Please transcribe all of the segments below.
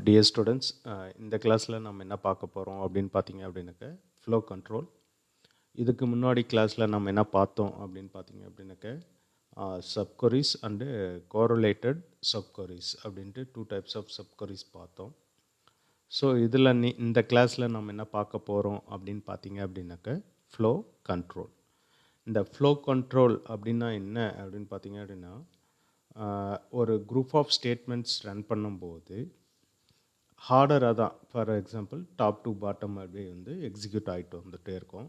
Dear students, இந்த கிளாஸில் நம்ம என்ன பார்க்க போகிறோம் அப்படின்னு பார்த்தீங்க அப்படின்னாக்க ஃப்ளோ கண்ட்ரோல். இதுக்கு முன்னாடி கிளாஸில் நம்ம என்ன பார்த்தோம் அப்படின்னு பார்த்தீங்க அப்படின்னாக்க சப்கொரிஸ் அண்டு கோரலேட்டட் சப்கொரிஸ் அப்படின்ட்டு 2 டைப்ஸ் ஆஃப் சப்கொரிஸ் பார்த்தோம். ஸோ இதில் இந்த கிளாஸில் நம்ம என்ன பார்க்க போகிறோம் அப்படின்னு பார்த்தீங்க அப்படின்னாக்க ஃப்ளோ கண்ட்ரோல். இந்த ஃப்ளோ கண்ட்ரோல் அப்படின்னா என்ன அப்படின்னு பார்த்தீங்க அப்படின்னா, ஒரு குரூப் ஆஃப் ஸ்டேட்மெண்ட்ஸ் ரன் பண்ணும்போது ஹார்டராக தான், for example top to bottom அப்படியே வந்து எக்ஸிக்யூட் ஆகிட்டு வந்துகிட்டே இருக்கும்.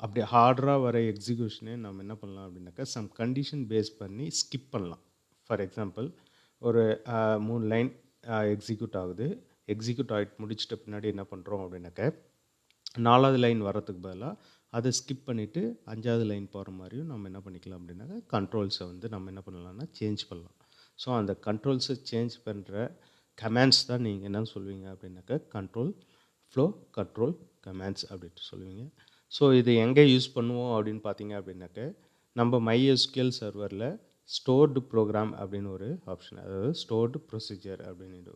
அப்படி ஹார்டராக வர எக்ஸிக்யூஷனே நம்ம என்ன பண்ணலாம் அப்படின்னாக்கா சம் கண்டிஷன் பேஸ் பண்ணி ஸ்கிப் பண்ணலாம். ஃபார் எக்ஸாம்பிள் ஒரு 3 லைன் எக்ஸிக்யூட் ஆகுது. எக்ஸிக்யூட் ஆகிட்டு முடிச்சிட்ட பின்னாடி என்ன பண்ணுறோம் அப்படின்னாக்க 4வது லைன் வரத்துக்கு பதிலாக அதை ஸ்கிப் பண்ணிவிட்டு 5வது லைன் போகிற மாதிரியும் நம்ம என்ன பண்ணிக்கலாம் அப்படின்னாக்கா கண்ட்ரோல்ஸை வந்து நம்ம என்ன பண்ணலாம்னா சேஞ்ச் பண்ணலாம். ஸோ அந்த கண்ட்ரோல்ஸை சேஞ்ச் பண்ணுற கமாண்ட்ஸ் தான் நீங்கள் என்ன சொல்லுவீங்க அப்படின்னாக்கா ஃப்ளோ கண்ட்ரோல் கமாண்ட்ஸ் அப்படின்ட்டு சொல்லுவீங்க. ஸோ இது எங்கே யூஸ் பண்ணுவோம் அப்படின்னு பார்த்தீங்க அப்படின்னாக்க நம்ம MySQL சர்வரில் ஸ்டோர்டு ப்ரோக்ராம் அப்படின்னு ஒரு ஆப்ஷன், அதாவது ஸ்டோர்டு ப்ரொசீஜர் அப்படின்னு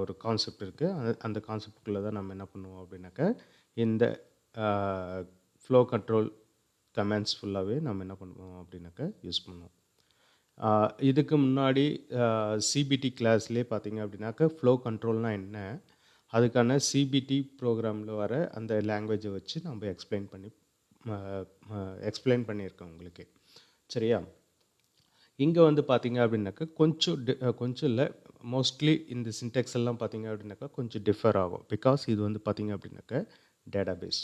ஒரு கான்செப்ட் இருக்குது. அந்த கான்செப்டுக்குள்ளே தான் நம்ம என்ன பண்ணுவோம் அப்படின்னாக்க இந்த ஃப்ளோ கண்ட்ரோல் கமாண்ட்ஸ் ஃபுல்லாகவே நம்ம என்ன பண்ணுவோம் அப்படின்னாக்க யூஸ் பண்ணுவோம். இதுக்கு முன்னாடி சிபிடி கிளாஸ்லேயே பார்த்தீங்க அப்படின்னாக்க ஃப்ளோ கண்ட்ரோல்னால் என்ன, அதுக்கான சிபிடி ப்ரோக்ராமில் வர அந்த லாங்குவேஜை வச்சு நம்ம எக்ஸ்பிளைன் பண்ணியிருக்கோம் உங்களுக்கு. சரியா? இங்கே வந்து பார்த்தீங்க அப்படின்னாக்கா கொஞ்சம் இல்லை, மோஸ்ட்லி இந்த சின்டெக்ஸ் எல்லாம் பார்த்தீங்க அப்படின்னாக்கா கொஞ்சம் டிஃபர் ஆகும். பிகாஸ் இது வந்து பார்த்தீங்க அப்படின்னாக்கா டேட்டாபேஸ்.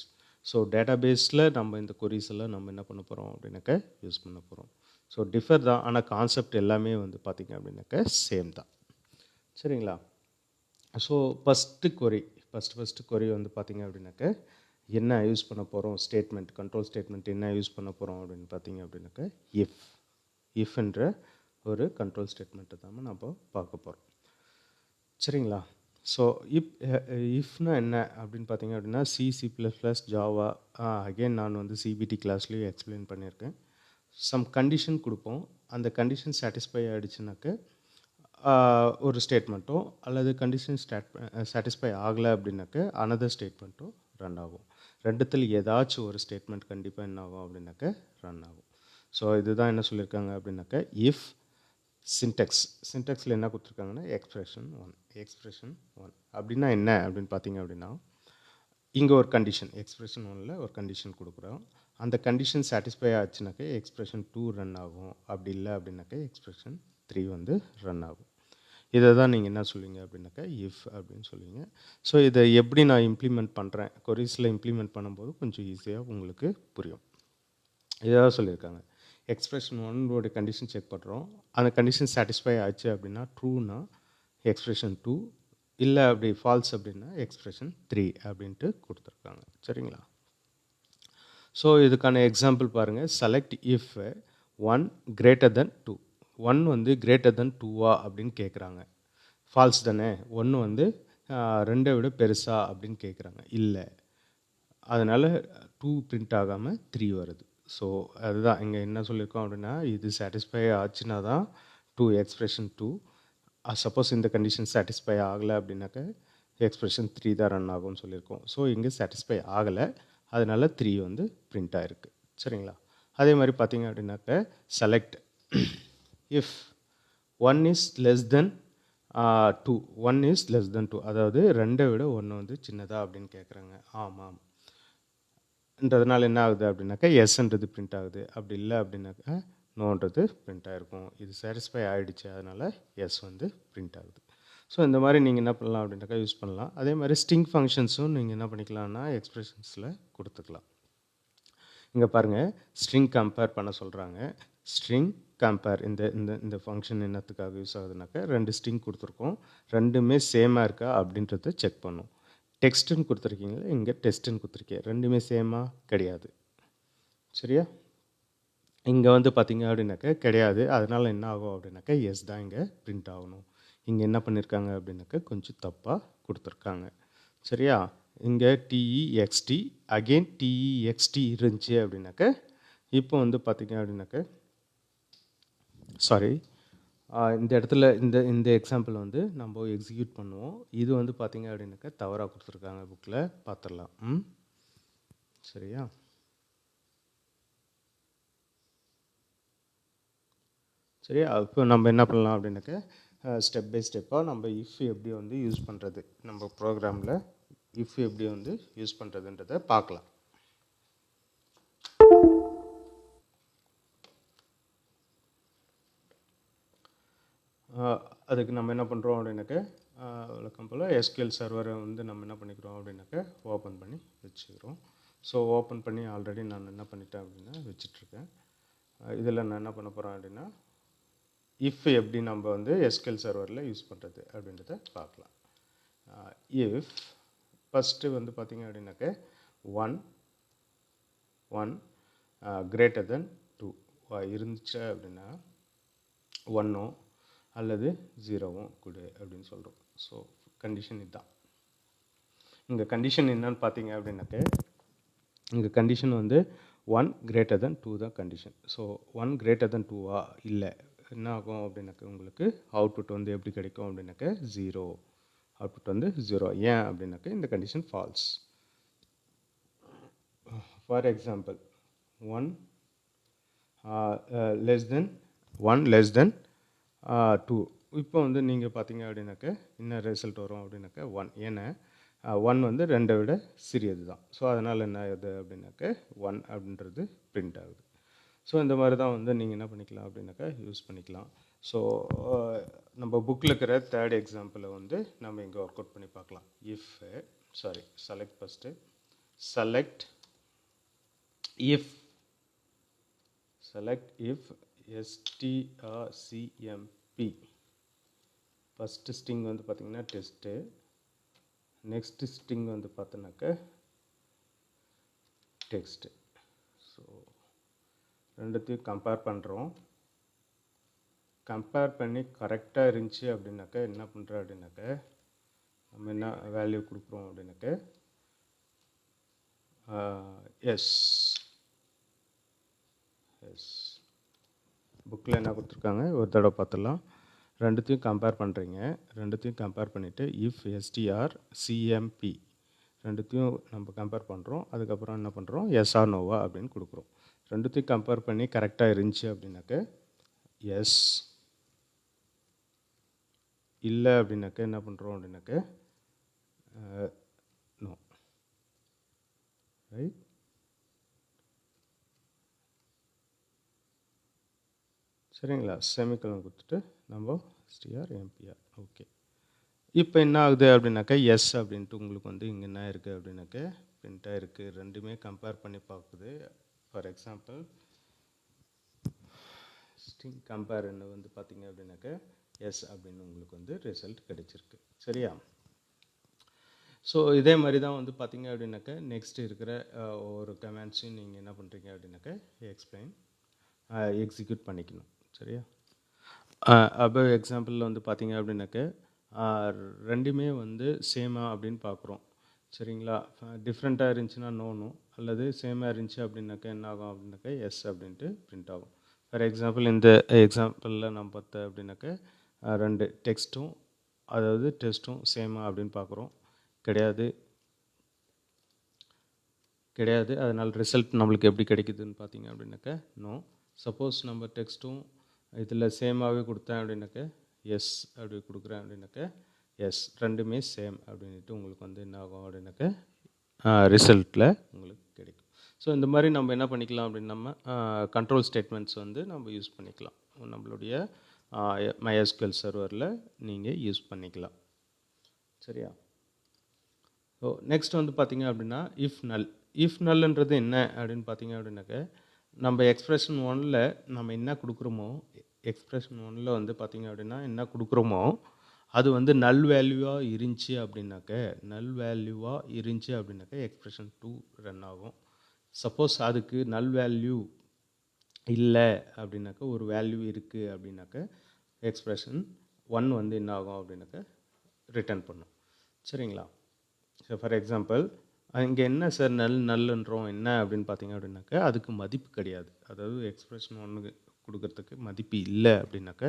ஸோ டேட்டாபேஸில் நம்ம இந்த கொரீஸ் எல்லாம் நம்ம என்ன பண்ண போகிறோம் அப்படின்னாக்கா யூஸ் பண்ண போகிறோம். ஸோ டிஃபர் தான், ஆனால் கான்செப்ட் எல்லாமே வந்து பார்த்திங்க அப்படின்னாக்கா சேம் தான். சரிங்களா? ஸோ ஃபஸ்ட்டு கொரி வந்து பார்த்திங்க அப்படின்னாக்க என்ன யூஸ் பண்ண போகிறோம், ஸ்டேட்மெண்ட், கண்ட்ரோல் ஸ்டேட்மெண்ட் என்ன யூஸ் பண்ண போகிறோம் அப்படின்னு பார்த்தீங்க அப்படின்னாக்க இஃப்ன்ற ஒரு கண்ட்ரோல் ஸ்டேட்மெண்ட்டை தான் நம்ம பார்க்க போகிறோம். சரிங்களா? ஸோ இஃப்னா என்ன அப்படின்னு பார்த்தீங்க அப்படின்னா C++, ஜாவா, அகெயின் நான் வந்து சிபிடி கிளாஸ்லேயும் எக்ஸ்பிளைன் பண்ணியிருக்கேன். சம் கண்டிஷன் கொடுப்போம். அந்த கண்டிஷன் சாட்டிஸ்ஃபை ஆகிடுச்சுனாக்க ஒரு ஸ்டேட்மெண்ட்டோ, அல்லது கண்டிஷன் சாட்டிஸ்ஃபை ஆகலை அப்படின்னாக்க அனதர் ஸ்டேட்மெண்ட்டோ ரன் ஆகும். ரெண்டுத்தில் ஏதாச்சும் ஒரு ஸ்டேட்மெண்ட் கண்டிப்பாக என்ன ஆகும் அப்படின்னாக்க ரன் ஆகும். ஸோ இதுதான் என்ன சொல்லியிருக்காங்க அப்படின்னாக்க இஃப் சின்டெக்ஸில் என்ன கொடுத்துருக்காங்கன்னா எக்ஸ்பிரஷன் ஒன் அப்படின்னா என்ன அப்படின்னு பார்த்தீங்க அப்படின்னா, இங்கே ஒரு கண்டிஷன் எக்ஸ்பிரஷன் 1ல் ஒரு கண்டிஷன் கொடுக்குறோம். அந்த கண்டிஷன் சாட்டிஸ்ஃபை ஆச்சுனாக்கா எக்ஸ்பிரஷன் 2 ரன் ஆகும். அப்படி இல்லை அப்படின்னாக்கா எக்ஸ்பிரஷன் 3 வந்து ரன் ஆகும். இதை தான் நீங்கள் என்ன சொல்லுவீங்க அப்படின்னாக்கா இஃப் அப்படின்னு சொல்லுவீங்க. ஸோ இதை எப்படி நான் இம்ப்ளிமெண்ட் பண்ணுறேன், கொரீஸில் இம்ப்ளிமெண்ட் பண்ணும்போது கொஞ்சம் ஈஸியாக உங்களுக்கு புரியும். இதாக சொல்லியிருக்காங்க. எக்ஸ்பிரஷன் 1 கண்டிஷன் செக் பண்ணுறோம். அந்த கண்டிஷன் சாட்டிஸ்ஃபை ஆச்சு அப்படின்னா ட்ரூனா எக்ஸ்பிரஷன் 2, இல்லை அப்படி ஃபால்ஸ் அப்படின்னா எக்ஸ்பிரஷன் 3 அப்படின்ட்டு கொடுத்துருக்காங்க. சரிங்களா? ஸோ இதுக்கான எக்ஸாம்பிள் பாருங்கள். Select if 1 greater than 2. 1 வந்து greater than 2வா அப்படின்னு கேட்குறாங்க. ஃபால்ஸ் தானே. 1 வந்து 2 விட பெருசா அப்படின்னு கேட்குறாங்க. இல்லை, அதனால் 2 பிரிண்ட் ஆகாமல் 3 வருது. ஸோ அதுதான் இங்கே என்ன சொல்லியிருக்கோம் அப்படின்னா, இது சாட்டிஸ்ஃபை ஆச்சுன்னா தான் எக்ஸ்பிரஷன் 2. சப்போஸ் இந்த கண்டிஷன் சாட்டிஸ்ஃபை ஆகலை அப்படின்னாக்க எக்ஸ்பிரஷன் 3 தான் ரன் ஆகும்னு சொல்லியிருக்கோம். ஸோ இங்கே சாட்டிஸ்ஃபை ஆகலை, அதனால் 3 வந்து பிரிண்ட் ஆகிருக்கு. சரிங்களா? அதே மாதிரி பார்த்தீங்க அப்படின்னாக்க select if 1 is less than 2. 1 is less than 2, அதாவது 2 விட 1 வந்து சின்னதா அப்படின்னு கேட்குறாங்க. ஆமாம் என்றதுனால என்ன ஆகுது அப்படின்னாக்கா எஸ்ன்றது பிரிண்ட் ஆகுது. அப்படி இல்லை அப்படின்னாக்கா நோன்றது பிரிண்ட் ஆகிருக்கும். இது சாட்டிஸ்ஃபை ஆகிடுச்சு, அதனால் எஸ் வந்து பிரிண்ட் ஆகுது. ஸோ இந்த மாதிரி நீங்கள் என்ன பண்ணலாம் அப்படின்னாக்கா யூஸ் பண்ணலாம். அதே மாதிரி ஸ்ட்ரிங் ஃபங்க்ஷன்ஸும் நீங்கள் என்ன பண்ணிக்கலாம்னா எக்ஸ்பிரஷன்ஸில் கொடுத்துக்கலாம். இங்கே பாருங்கள், ஸ்ட்ரிங் கம்பேர் பண்ண சொல்கிறாங்க. ஸ்ட்ரிங் கம்பேர் இந்த இந்த இந்த ஃபங்க்ஷன் என்னத்துக்காக யூஸ் ஆகுதுனாக்கா 2 ஸ்ட்ரிங் கொடுத்துருக்கோம், ரெண்டுமே சேமாக இருக்கா அப்படின்றத செக் பண்ணும். டெக்ஸ்ட்டுன்னு கொடுத்துருக்கீங்களா, இங்கே டெஸ்ட்டுன்னு கொடுத்துருக்கேன், ரெண்டுமே சேமாக கிடையாது. சரியா? இங்கே வந்து பார்த்தீங்க அப்படின்னாக்கா கிடையாது, அதனால் என்ன ஆகும் அப்படின்னாக்கா எஸ் தான் இங்கே பிரிண்ட் ஆகணும். இங்கே என்ன பண்ணியிருக்காங்க அப்படின்னாக்கா கொஞ்சம் தப்பாக கொடுத்துருக்காங்க. சரியா? இங்கே TEXT அகெயின் TEXT இருந்துச்சு அப்படின்னாக்க இப்போ வந்து பார்த்தீங்க அப்படின்னாக்க இந்த இடத்துல இந்த எக்ஸாம்பிள் வந்து நம்ம எக்ஸிக்யூட் பண்ணுவோம். இது வந்து பார்த்தீங்க அப்படின்னாக்கா தவறாக கொடுத்துருக்காங்க புக்கில், பார்த்துடலாம். சரியா? சரியா? இப்போ நம்ம என்ன பண்ணலாம் அப்படின்னாக்கா ஸ்டெப் பை ஸ்டெப்பாக நம்ம இஃப் எப்படி வந்து யூஸ் பண்ணுறது, நம்ம ப்ரோக்ராமில் இஃப் எப்படி வந்து யூஸ் பண்ணுறதுன்றதை பார்க்கலாம். அதுக்கு நம்ம என்ன பண்ணுறோம் அப்படின்னாக்க வழக்கம் போல் எஸ்கியூஎல் சர்வரை வந்து நம்ம என்ன பண்ணிக்கிறோம் அப்படின்னாக்க ஓப்பன் பண்ணி வச்சுக்கிறோம். ஸோ ஓப்பன் பண்ணி ஆல்ரெடி நான் என்ன பண்ணிட்டேன் அப்படின்னா வச்சிட்ருக்கேன். இதில் நான் என்ன பண்ண போகிறேன் அப்படின்னா இஃப் எப்படி நம்ம வந்து எஸ்கியூஎல் சர்வரில் யூஸ் பண்ணுறது அப்படின்றத பார்க்கலாம். இஃப் ஃபஸ்ட்டு வந்து பார்த்திங்க அப்படின்னாக்க 1 greater than 2 இருந்துச்சு அப்படின்னா 1 அல்லது 0 கொடு அப்படின்னு சொல்கிறோம். ஸோ கண்டிஷன் இதுதான். இங்கே கண்டிஷன் என்னன்னு பார்த்தீங்க அப்படின்னாக்க இங்கே கண்டிஷன் வந்து 1 greater than 2 தான் கண்டிஷன். ஸோ 1 greater than 2 இல்லை என்ன ஆகும் அப்படின்னாக்க உங்களுக்கு அவுட்புட் வந்து எப்படி கிடைக்கும் அப்படின்னாக்க 0. அவுட்புட் வந்து 0. ஏன் அப்படின்னாக்க இந்த condition falls. For example 1 less than 2. இப்போ வந்து நீங்கள் பார்த்தீங்க அப்படின்னாக்க என்ன ரிசல்ட் வரும் அப்படின்னாக்க 1. ஏன்னா 1 வந்து 2 விட சிறியது தான். ஸோ அதனால் என்ன ஆகுது அப்படின்னாக்க 1 அப்படின்றது பிரிண்ட் ஆகுது. ஸோ இந்த மாதிரி தான் வந்து நீங்கள் என்ன பண்ணிக்கலாம் அப்படின்னாக்கா யூஸ் பண்ணிக்கலாம். ஸோ நம்ம புக்கில் இருக்கிற தேர்ட் எக்ஸாம்பிளை வந்து நம்ம இங்கே ஒர்க் அவுட் பண்ணி பார்க்கலாம். Select first select if strcmp first string வந்து பார்த்திங்கன்னா டெஸ்ட்டு, நெக்ஸ்ட்டு ஸ்ட்ரிங் வந்து பார்த்தோன்னாக்க டெக்ஸ்ட்டு. ஸோ ரெண்டுத்தையும் கம்பேர் பண்ணுறோம். கம்பேர் பண்ணி கரெக்டாக இருந்துச்சு அப்படின்னாக்க என்ன பண்ணுறோம் அப்படின்னாக்க நம்ம என்ன வேல்யூ கொடுக்குறோம் அப்படின்னாக்க எஸ் புக்கில் என்ன கொடுத்துருக்காங்க ஒரு தடவை பார்த்துடலாம். ரெண்டுத்தையும் கம்பேர் பண்ணுறீங்க. ரெண்டுத்தையும் கம்பேர் பண்ணிவிட்டு இஃப் strcmp ரெண்டுத்தையும் நம்ம கம்பேர் பண்ணுறோம். அதுக்கப்புறம் என்ன பண்ணுறோம் எஸ் ஆர் நோவா அப்படின்னு கொடுக்குறோம். ரெண்டுத்தையும் கம்பேர் பண்ணி கரெக்டாக இருந்துச்சு அப்படின்னாக்க எஸ், இல்லை அப்படின்னாக்க என்ன பண்ணுறோம் அப்படின்னாக்க நோ. ரைட்? சரிங்களா? செமிகோலன் கொடுத்துட்டு நம்ம strmpr. ஓகே. இப்போ என்ன ஆகுது அப்படின்னாக்கா எஸ் அப்படின்ட்டு உங்களுக்கு வந்து இங்கே என்ன இருக்குது அப்படின்னாக்க பிரிண்ட்டாக இருக்குது. ரெண்டுமே கம்பேர் பண்ணி பார்க்குது. ஃபார் எக்ஸாம்பிள் ஸ்ட்ரிங் கம்பேர் என்ன வந்து பார்த்தீங்க அப்படின்னாக்க எஸ் அப்படின்னு உங்களுக்கு வந்து ரிசல்ட் கிடைச்சிருக்கு. சரியா? ஸோ இதே மாதிரி தான் வந்து பார்த்தீங்க அப்படின்னாக்க நெக்ஸ்ட் இருக்கிற ஒரு கமெண்ட்ஸையும் நீங்கள் என்ன பண்ணுறீங்க அப்படின்னாக்க எக்ஸிக்யூட் பண்ணிக்கணும். சரியா? அப்போ எக்ஸாம்பிளில் வந்து பார்த்தீங்க அப்படின்னாக்க ரெண்டுமே வந்து சேமா அப்படின்னு பார்க்குறோம். சரிங்களா? டிஃப்ரெண்ட்டாக இருந்துச்சுன்னா நோனோ, அல்லது சேமாக இருந்துச்சு அப்படின்னாக்க என்ன ஆகும் அப்படின்னாக்க எஸ் அப்படின்ட்டு பிரிண்ட் ஆகும். ஃபார் எக்ஸாம்பிள் இந்த எக்ஸாம்பிளில் நம்ம பார்த்தோம் அப்படின்னாக்க ரெண்டு டெக்ஸ்ட்டும் அதாவது டெஸ்ட்டும் சேமா அப்படின்னு பார்க்குறோம். கிடையாது. அதனால் ரிசல்ட் நம்மளுக்கு எப்படி கிடைக்குதுன்னு பார்த்தீங்க அப்படின்னாக்க நோ. சப்போஸ் நம்ம டெக்ஸ்ட்டும் இதில் சேமாகவே கொடுத்தேன் அப்படின்னாக்க எஸ் அப்படி கொடுக்குறேன் அப்படின்னாக்க எஸ், ரெண்டுமே சேம் அப்படின்ட்டு உங்களுக்கு வந்து என்ன ஆகும் அப்படின்னாக்க ரிசல்ட்டில் உங்களுக்கு கிடைக்கும். ஸோ இந்த மாதிரி நம்ம என்ன பண்ணிக்கலாம் அப்படின்னு நம்ம கண்ட்ரோல் ஸ்டேட்மெண்ட்ஸ் வந்து நம்ம யூஸ் பண்ணிக்கலாம். நம்மளுடைய MySQL சர்வரில் நீங்கள் யூஸ் பண்ணிக்கலாம். சரியா? ஸோ நெக்ஸ்ட் வந்து பார்த்தீங்க அப்படின்னா இஃப் நல்ன்றது என்ன அப்படின்னு பார்த்தீங்க அப்படின்னாக்க நம்ம எக்ஸ்பிரஷன் 1ல் நம்ம என்ன கொடுக்குறோமோ, எக்ஸ்பிரஷன் 1ல் வந்து பார்த்தீங்க அப்படின்னா என்ன கொடுக்குறோமோ அது வந்து நல் வேல்யூவாக இருந்துச்சு அப்படின்னாக்க எக்ஸ்பிரஷன் 2 ரன் ஆகும். சப்போஸ் அதுக்கு நல் வேல்யூ இல்லை அப்படின்னாக்க ஒரு வேல்யூ இருக்குது அப்படின்னாக்க எக்ஸ்பிரஷன் 1 வந்து என்ன ஆகும் அப்படின்னாக்க ரிட்டர்ன் பண்ணும். சரிங்களா? ஸோ ஃபார் எக்ஸாம்பிள் இங்கே என்ன சார் நல்லுன்றோம் என்ன அப்படின்னு பார்த்தீங்க அப்படின்னாக்க அதுக்கு மதிப்பு கிடையாது. அதாவது எக்ஸ்பிரஷன் 1 கொடுக்கறதுக்கு மதிப்பு இல்லை அப்படின்னாக்க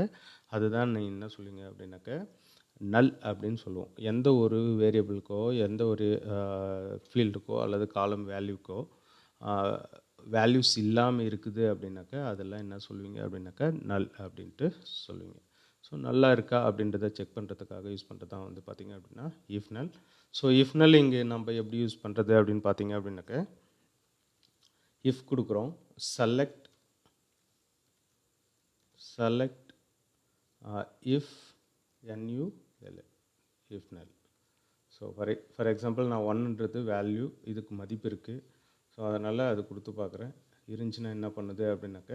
அதுதான் நீங்கள் என்ன சொல்லுவீங்க அப்படின்னாக்க நல் அப்படின்னு சொல்லுவோம். எந்த ஒரு வேரியபிளுக்கோ எந்த ஒரு ஃபீல்டுக்கோ அல்லது காலம் வேல்யூக்கோ வேல்யூஸ் இல்லாமல் இருக்குது அப்படின்னாக்கா அதெல்லாம் என்ன சொல்லுவீங்க அப்படின்னாக்கா நல் அப்படின்ட்டு சொல்லுவீங்க. ஸோ நல்லா இருக்கா அப்படின்றத செக் பண்ணுறதுக்காக யூஸ் பண்ணுறது தான் வந்து பார்த்திங்க அப்படின்னா இஃப் நல். ஸோ இஃப் நல் இங்கே நம்ம எப்படி யூஸ் பண்ணுறது அப்படின்னு பார்த்தீங்க அப்படின்னாக்க இஃப் கொடுக்குறோம் select if nu if null. So for example நான் ஒன்றுன்றது வேல்யூ, இதுக்கு மதிப்பு இருக்குது. ஸோ அதனால் அது கொடுத்து பார்க்குறேன். இருந்துச்சுன்னா என்ன பண்ணுது அப்படின்னாக்க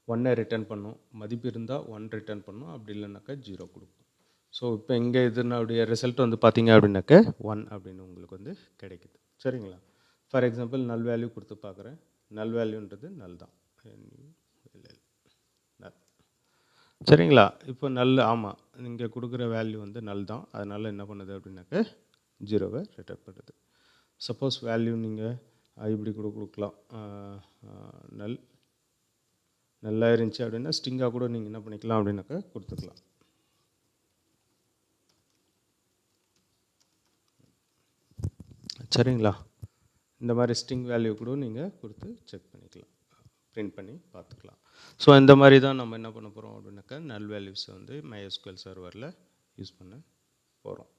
1 ரிட்டர்ன் பண்ணும். மதிப்பு இருந்தால் 1 ரிட்டர்ன் பண்ணும், அப்படி இல்லைனாக்கா 0 கொடுக்கும். ஸோ இப்போ இங்கே இதனுடைய ரிசல்ட் வந்து பார்த்தீங்க அப்படின்னாக்க 1 அப்படின்னு உங்களுக்கு வந்து கிடைக்குது. சரிங்களா? ஃபார் எக்ஸாம்பிள் நல் வேல்யூ கொடுத்து பார்க்குறேன். நல் வேல்யூன்றது நல் தான். சரிங்களா? இப்போ நல், ஆமாம், இங்கே கொடுக்குற வேல்யூ வந்து நல் தான். அதனால் என்ன பண்ணுது அப்படின்னாக்க 0வை ரிட்டர்ன் பண்ணுது. சப்போஸ் வேல்யூ நீங்கள் இப்படி கூட கொடுக்கலாம். நல் நல்லா இருந்துச்சு அப்படின்னா ஸ்ட்ரிங்காக கூட நீங்கள் என்ன பண்ணிக்கலாம் அப்படின்னாக்கா கொடுத்துக்கலாம். சரிங்களா? இந்த மாதிரி ஸ்ட்ரிங் வேல்யூ கூட நீங்கள் கொடுத்து செக் பண்ணிக்கலாம், பிரிண்ட் பண்ணி பார்த்துக்கலாம். ஸோ இந்த மாதிரி தான் நம்ம என்ன பண்ண போகிறோம் அப்படின்னாக்கா நல் வேல்யூஸை வந்து MySQL சர்வரில் யூஸ் பண்ண போகிறோம்.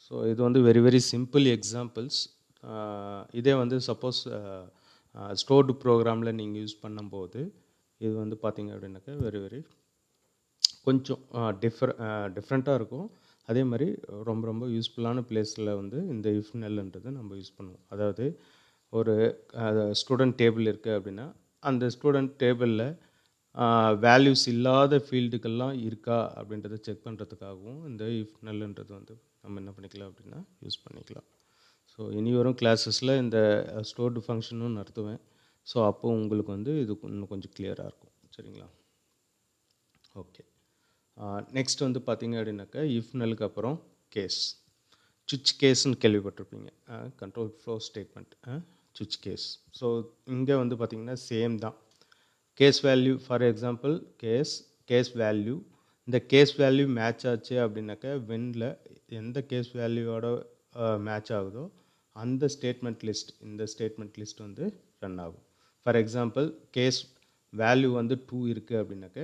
ஸோ இது வந்து வெரி வெரி சிம்பிள் எக்ஸாம்பிள்ஸ். இதே வந்து சப்போஸ் ஸ்டோர்டு ப்ரோக்ராமில் நீங்கள் யூஸ் பண்ணும்போது இது வந்து பார்த்திங்க அப்படின்னாக்கா வெரி வெரி கொஞ்சம் டிஃப்ரெண்ட்டாக இருக்கும். அதே மாதிரி ரொம்ப ரொம்ப யூஸ்ஃபுல்லான பிளேஸில் வந்து இந்த இஃப் நல்ன்றதை நம்ம யூஸ் பண்ணுவோம். அதாவது ஒரு ஸ்டூடெண்ட் டேபிள் இருக்குது அப்படின்னா அந்த ஸ்டூடெண்ட் டேபிளில் வேல்யூஸ் இல்லாத ஃபீல்டுக்கெல்லாம் இருக்கா அப்படின்றத செக் பண்ணுறதுக்காகவும் இந்த இஃப் நல்ன்றது வந்து நம்ம என்ன பண்ணிக்கலாம் அப்படின்னா யூஸ் பண்ணிக்கலாம். ஸோ இனி வரும் கிளாஸஸில் இந்த ஸ்டோர்டு ஃபங்க்ஷனும் நடத்துவேன். ஸோ அப்போது உங்களுக்கு வந்து இது இன்னும் கொஞ்சம் கிளியராக இருக்கும். சரிங்களா? ஓகே. நெக்ஸ்ட் வந்து பார்த்திங்க அப்படின்னாக்கா இஃப் நல்லுக்கு அப்புறம் கேஸ், சுவிட்ச் கேஸ்ன்னு கேள்விப்பட்டிருப்பீங்க. கண்ட்ரோல் ஃப்ளோ ஸ்டேட்மெண்ட், சுவிட்ச் கேஸ். ஸோ இங்கே வந்து பார்த்திங்கன்னா சேம் தான். Case value, for example case value, இந்த கேஸ் வேல்யூ மேட்ச் ஆச்சு அப்படின்னாக்கா வெனில் எந்த கேஸ் வேல்யூவோட மேட்ச் ஆகுதோ அந்த ஸ்டேட்மெண்ட் லிஸ்ட், இந்த ஸ்டேட்மெண்ட் லிஸ்ட் வந்து ரன் ஆகும். ஃபார் எக்ஸாம்பிள் கேஸ் வேல்யூ வந்து 2 இருக்குது அப்படின்னாக்க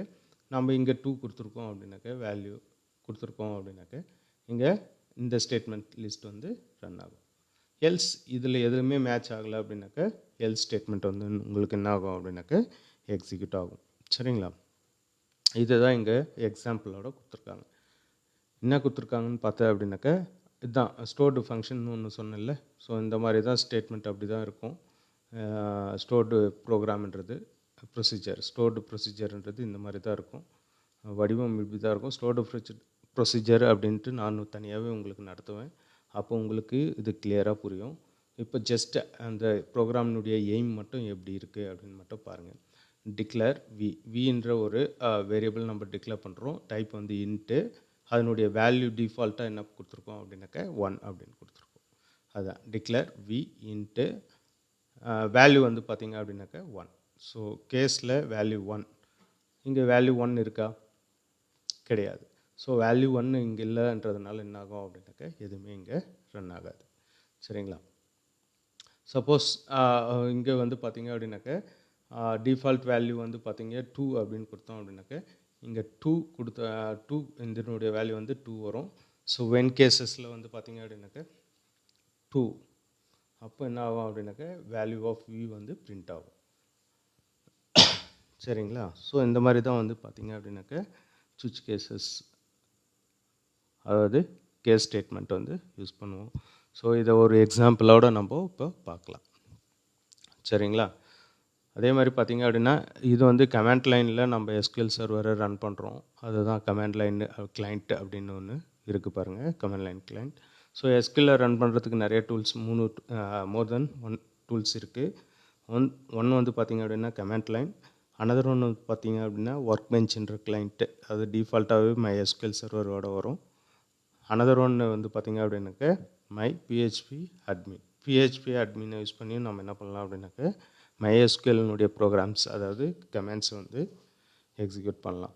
நம்ம இங்கே 2 கொடுத்துருக்கோம் அப்படின்னாக்க வேல்யூ கொடுத்துருக்கோம் அப்படின்னாக்க இங்கே இந்த ஸ்டேட்மெண்ட் லிஸ்ட் வந்து ரன் ஆகும். எல்ஸ் இதில் எதுவுமே மேட்ச் ஆகலை அப்படின்னாக்க எல்ஸ் ஸ்டேட்மெண்ட் வந்து உங்களுக்கு என்ன ஆகும் அப்படின்னாக்க எக்ஸிக்யூட் ஆகும். சரிங்களா? இதுதான் இங்கே எக்ஸாம்பிளோட கொடுத்துருக்காங்க. என்ன கொடுத்துருக்காங்கன்னு பார்த்தா அப்படின்னாக்க இதுதான் ஸ்டோர்டு ஃபங்க்ஷன் ஒன்று சொன்னேன்ல. ஸோ இந்த மாதிரி தான் ஸ்டேட்மெண்ட் அப்படி தான் இருக்கும். ஸ்டோர்டு ப்ரோக்ராம்ன்றது ப்ரொசீஜர், ஸ்டோர்டு ப்ரொசீஜர்ன்றது இந்த மாதிரி தான் இருக்கும். வடிவம் இப்படி தான் இருக்கும். ஸ்டோர்டு ப்ரொசீஜர் அப்படின்ட்டு நான் தனியாகவே உங்களுக்கு நடத்துவேன். அப்போ உங்களுக்கு இது கிளியராக புரியும். இப்போ ஜஸ்ட் அந்த ப்ரோக்ராமினுடைய எய்ம் மட்டும் எப்படி இருக்குது அப்படின்னு மட்டும் பாருங்கள். டிக்ளேர் வின்ற ஒரு வேரியபிள் நம்ம டிக்ளேர் பண்ணுறோம். டைப் வந்து இன்ட்டு, அதனுடைய வேல்யூ டிஃபால்ட்டாக என்ன கொடுத்துருக்கோம் அப்படின்னாக்க 1 அப்படின்னு கொடுத்துருக்கோம். அதுதான் டிக்ளேர் வி இன்ட்டு வேல்யூ வந்து பார்த்திங்க அப்படின்னாக்க 1. ஸோ கேஸில் வேல்யூ 1, இங்கே வேல்யூ 1 இருக்கா? கிடையாது. ஸோ வேல்யூ 1 இங்கே இல்லைன்றதுனால என்ன ஆகும் அப்படின்னாக்க எதுவுமே இங்கே ரன் ஆகாது. சரிங்களா? சப்போஸ் இங்கே வந்து பார்த்திங்க அப்படின்னாக்க டிஃபால்ட் வேல்யூ வந்து பார்த்திங்க 2 அப்படின்னு கொடுத்தோம் அப்படின்னாக்க இங்கே 2 இதனுடைய வேல்யூ வந்து 2 வரும். ஸோ வென் கேசஸில் வந்து பார்த்திங்க அப்படின்னாக்க 2, அப்போ என்ன ஆகும் அப்படின்னாக்க வேல்யூ ஆஃப் வி வந்து பிரிண்ட் ஆகும். சரிங்களா? ஸோ இந்த மாதிரி தான் வந்து பார்த்திங்க அப்படின்னாக்க சுவிட்ச் கேசஸ், அதாவது கேஸ் ஸ்டேட்மெண்ட் வந்து யூஸ் பண்ணுவோம். ஸோ இதை ஒரு எக்ஸாம்பிளோட நம்ம இப்போ பார்க்கலாம். சரிங்களா? அதே மாதிரி பார்த்திங்க அப்படின்னா இது வந்து கமாண்ட் லைனில் நம்ம SQL சர்வரை ரன் பண்ணுறோம். அதுதான் கமாண்ட் லைன் கிளைண்ட் அப்படின்னு ஒன்று இருக்குது பாருங்கள், command line client. So SQL run பண்ணுறதுக்கு நிறைய டூல்ஸ், மோர் தென் 1 டூல்ஸ் இருக்குது. ஒன்று வந்து பார்த்திங்க அப்படின்னா கமாண்ட் லைன், அனதர் ஒன்று பார்த்திங்க அப்படின்னா ஒர்க் பெஞ்சுன்ற கிளைண்ட்டு, அது டிஃபால்ட்டாகவே MySQL சர்வரோட வரும். அனதர் ஒன்று வந்து பார்த்திங்க அப்படின்னாக்க PHP admin யூஸ் பண்ணி நம்ம என்ன பண்ணலாம் அப்படின்னாக்க MySQL ப்ரோக்ராம்ஸ் அதாவது கமெண்ட்ஸ் வந்து எக்ஸிக்யூட் பண்ணலாம்.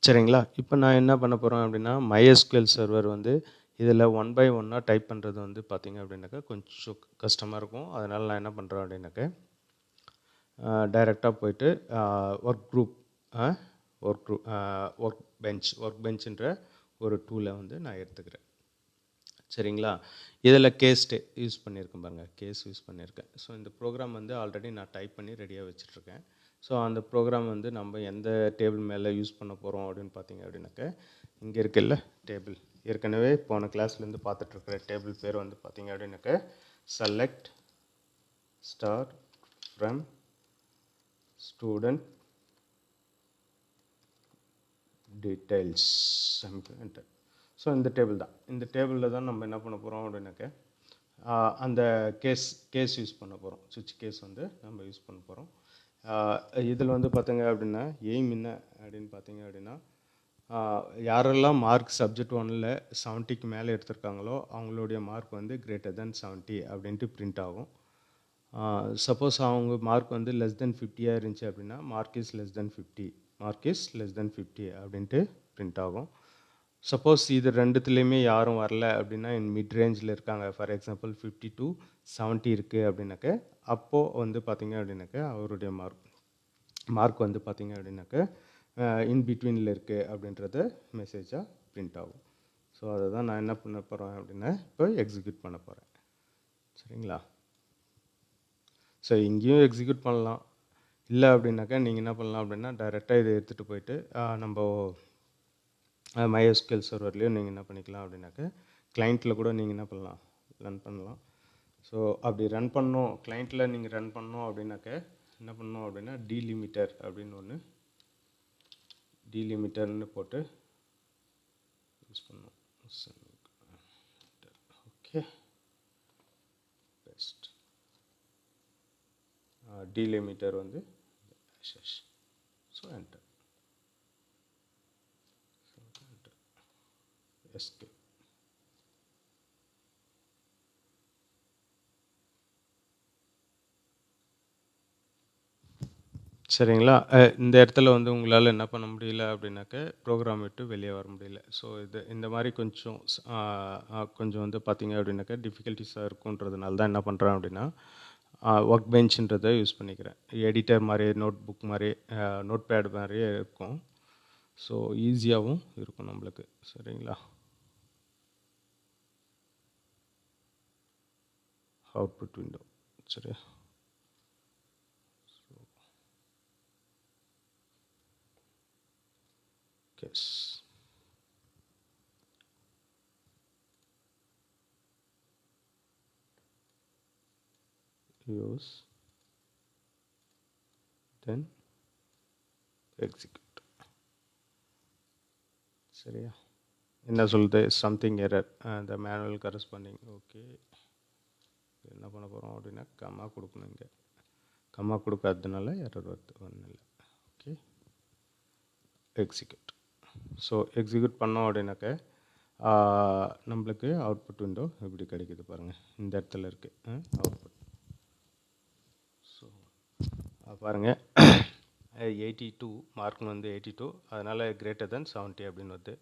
சரிங்களா? இப்போ நான் என்ன பண்ண போகிறேன் அப்படின்னா MySQL சர்வர் வந்து இதில் ஒன் பை ஒன்னாக டைப் பண்ணுறது வந்து பார்த்திங்க அப்படின்னாக்கா கொஞ்சம் கஷ்டமாக இருக்கும். அதனால் நான் என்ன பண்ணுறேன் அப்படின்னாக்கா டைரெக்டாக போயிட்டு ஒர்க் பெஞ்சுன்ற ஒரு டூலை வந்து நான் எடுத்துக்கிறேன். சரிங்களா? இதில் கேஸ் யூஸ் பண்ணியிருக்கேன் பாருங்கள், கேஸ் யூஸ் பண்ணியிருக்கேன். ஸோ இந்த ப்ரோக்ராம் வந்து ஆல்ரெடி நான் டைப் பண்ணி ரெடியாக வச்சுட்ருக்கேன். ஸோ அந்த ப்ரோக்ராம் வந்து நம்ம எந்த டேபிள் மேலே யூஸ் பண்ண போகிறோம் அப்படின்னு பார்த்தீங்க அப்படின்னாக்க இங்கே இருக்குல்ல டேபிள், ஏற்கனவே போன கிளாஸ்லேருந்து பார்த்துட்ருக்கிற டேபிள் பேர் வந்து பார்த்தீங்க அப்படின்னாக்க select star from student details. So இந்த டேபிள் தான், இந்த டேபிளில் தான் நம்ம என்ன பண்ண போகிறோம் அப்படின்னாக்க அந்த கேஸ் யூஸ் பண்ண போகிறோம். சுவிட்ச் கேஸ் வந்து நம்ம யூஸ் பண்ண போகிறோம். இதில் வந்து பார்த்தீங்க அப்படின்னா எய்ம் என்ன அப்படின்னு பார்த்தீங்க அப்படின்னா யாரெல்லாம் மார்க் சப்ஜெக்ட் 1ல் 70க்கு மேலே எடுத்திருக்காங்களோ அவங்களுடைய மார்க் வந்து கிரேட்டர் தென் 70 அப்படின்ட்டு பிரிண்ட் ஆகும். சப்போஸ் அவங்க மார்க் வந்து லெஸ் தென் 50 இருந்துச்சு அப்படின்னா மார்க் இஸ் லெஸ் தென் 50 அப்படின்ட்டு பிரிண்ட் ஆகும். சப்போஸ் இது ரெண்டுத்துலேயுமே யாரும் வரல அப்படின்னா மிட் ரேஞ்சில் இருக்காங்க, ஃபார் எக்ஸாம்பிள் 50 to 70 இருக்குது அப்படின்னாக்க அப்போது வந்து பார்த்திங்க அப்படின்னாக்க அவருடைய மார்க் வந்து பார்த்திங்க அப்படின்னாக்க இன் பிட்வீனில் இருக்குது அப்படின்றத மெசேஜாக பிரிண்ட் ஆகும். ஸோ அதை தான் நான் என்ன பண்ண போகிறேன் அப்படின்னா இப்போ எக்ஸிக்யூட் பண்ண போகிறேன். சரிங்களா? ஸோ இங்கேயும் எக்ஸிக்யூட் பண்ணலாம், இல்லை அப்படின்னாக்கா நீங்கள் என்ன பண்ணலாம் அப்படின்னா டைரெக்டாக இதை எடுத்துகிட்டு போயிட்டு நம்ம MySQL சர்வர்லேயும் நீங்கள் என்ன பண்ணிக்கலாம் அப்படின்னாக்க கிளைண்ட்டில் கூட நீங்கள் என்ன பண்ணலாம், ரன் பண்ணலாம். ஸோ அப்படி ரன் பண்ணோம், கிளைண்ட்டில் நீங்கள் ரன் பண்ணோம் அப்படின்னாக்க என்ன பண்ணோம் அப்படின்னா டீலிமிட்டர் அப்படின்னு ஒன்று டீலிமிட்டர்னு போட்டு யூஸ் பண்ணோம். ஓகே, பெஸ்ட் டீலிமிட்டர் வந்து ஸோ என்டர். எஸ்கேப். சரிங்களா? இந்த இடத்துல வந்து உங்களால் என்ன பண்ண முடியல அப்படின்னாக்க ப்ரோக்ராம் விட்டு வெளியே வர முடியல. ஸோ இந்த மாதிரி கொஞ்சம் வந்து பார்த்திங்க அப்படின்னாக்க டிஃபிகல்ட்டிஸாக இருக்குன்றதுனால தான் என்ன பண்ணுறேன் அப்படின்னா ஒர்க் பெஞ்சுன்றதை யூஸ் பண்ணிக்கிறேன். எடிட்டர் மாதிரி, நோட் புக் மாதிரி, நோட் பேட் மாதிரியே இருக்கும். ஸோ ஈஸியாகவும் இருக்கும் நம்மளுக்கு. சரிங்களா? Output window. சரி, கேஸ் use then execute. சரியா? என்ன சொல்லுது, something error the manual corresponding. Okay, என்ன பண்ண போகிறோம் அப்படின்னா கம்மா கொடுக்கணும். இங்கே கம்மா கொடுக்காததுனால எரர் வருது, ஒன்றும் இல்லை. Okay, execute. ஸோ எக்ஸிக்யூட் பண்ணோம் அப்படின்னாக்க நம்மளுக்கு அவுட்புட் விண்டோ எப்படி கிடைக்குது பாருங்கள், இந்த இடத்துல இருக்குது அவுட்புட். ஸோ பாருங்கள் 82 மார்க் வந்து 82, அதனால் கிரேட்டர் தென் 70 அப்படின்னு வருது.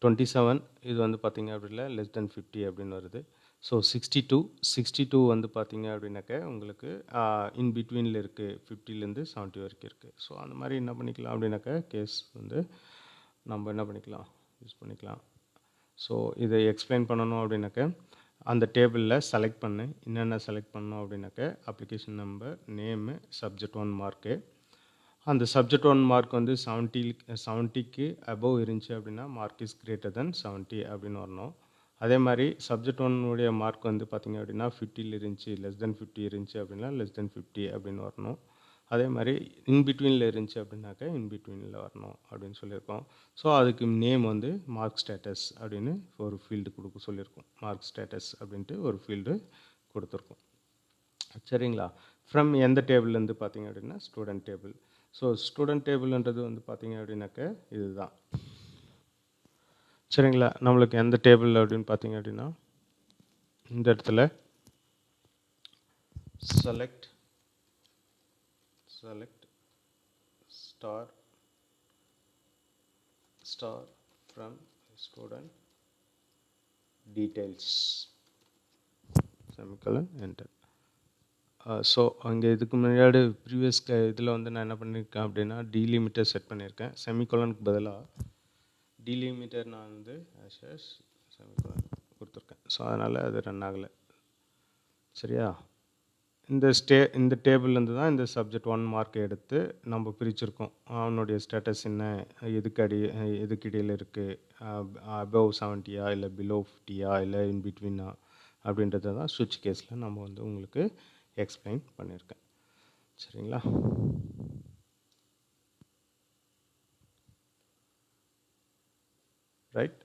27 இது வந்து பார்த்திங்க அப்படின்னா லெஸ் தென் 50 அப்படின்னு வருது. ஸோ 62 வந்து பார்த்திங்க அப்படின்னாக்க உங்களுக்கு இன் பிட்வீனில் இருக்குது, 50லேருந்து 70 வரைக்கும் இருக்குது. ஸோ அந்த மாதிரி என்ன பண்ணிக்கலாம் அப்படின்னாக்க கேஸ் வந்து நம்ம என்ன பண்ணிக்கலாம், யூஸ் பண்ணிக்கலாம். ஸோ இதை எக்ஸ்பிளைன் பண்ணணும் அப்படின்னாக்க அந்த டேபிளில் செலக்ட் பண்ணு, என்னென்ன செலக்ட் பண்ணோம் அப்படின்னாக்க application number, name, subject 1 mark. அந்த சப்ஜெக்ட் 1 மார்க் வந்து 70க்கு அபவ் இருந்துச்சு அப்படின்னா மார்க் இஸ் கிரேட்டர் தென் 70 அப்படின்னு வரணும். அதே மாதிரி சப்ஜெக்ட் 1 மார்க் வந்து பார்த்திங்க அப்படின்னா 50ல் இருந்துச்சு, லெஸ் தென் 50 இருந்துச்சு அப்படின்னா லெஸ் தென் 50 அப்படின்னு வரணும். அதே மாதிரி இன்பிட்வீனில் இருந்துச்சு அப்படின்னாக்கா இன்பிட்வீனில் வரணும் அப்படின்னு சொல்லியிருக்கோம். ஸோ அதுக்கு நேம் வந்து மார்க் ஸ்டேட்டஸ் அப்படின்னு ஒரு ஃபீல்டு கொடுக்க சொல்லியிருக்கோம். மார்க் ஸ்டேட்டஸ் அப்படின்ட்டு ஒரு ஃபீல்டு கொடுத்துருக்கோம். சரிங்களா? ஃப்ரம் எந்த டேபிள்லேருந்து பார்த்திங்க அப்படின்னா ஸ்டூடெண்ட் டேபிள். ஸோ ஸ்டூடெண்ட் டேபிள்ன்றது வந்து பார்த்திங்க அப்படின்னாக்க இதுதான். சரிங்களா? நம்மளுக்கு எந்த டேபிள் அப்படின்னு பார்த்திங்க அப்படின்னா இந்த இடத்துல select star from student details semicolon enter. So அங்கே இதுக்கு முன்னாடி ப்ரீவியஸ் இதில் வந்து நான் என்ன பண்ணியிருக்கேன் அப்படின்னா டீலிமிட்டர் செட் பண்ணியிருக்கேன். செமிகோலனுக்கு பதிலாக டீலிமிட்டர் நான் வந்து செமிகோலன் கொடுத்துருக்கேன். ஸோ அதனால் அது ரன் ஆகலை. சரியா? இந்த டேபிள்லேருந்து தான் இந்த சப்ஜெக்ட் 1 மார்க்கை எடுத்து நம்ம பிரிச்சிருக்கோம். அவனுடைய ஸ்டேட்டஸ் என்ன, எதுக்கு இடையில் இருக்குது, அபவ் 70யா இல்லை பிலோ 50யா இல்லை இன் பிட்வீனா அப்படின்றத தான் ஸ்விட்ச் கேஸில் நம்ம வந்து உங்களுக்கு எக்ஸ்பிளைன் பண்ணியிருக்கேன். சரிங்களா? ரைட்.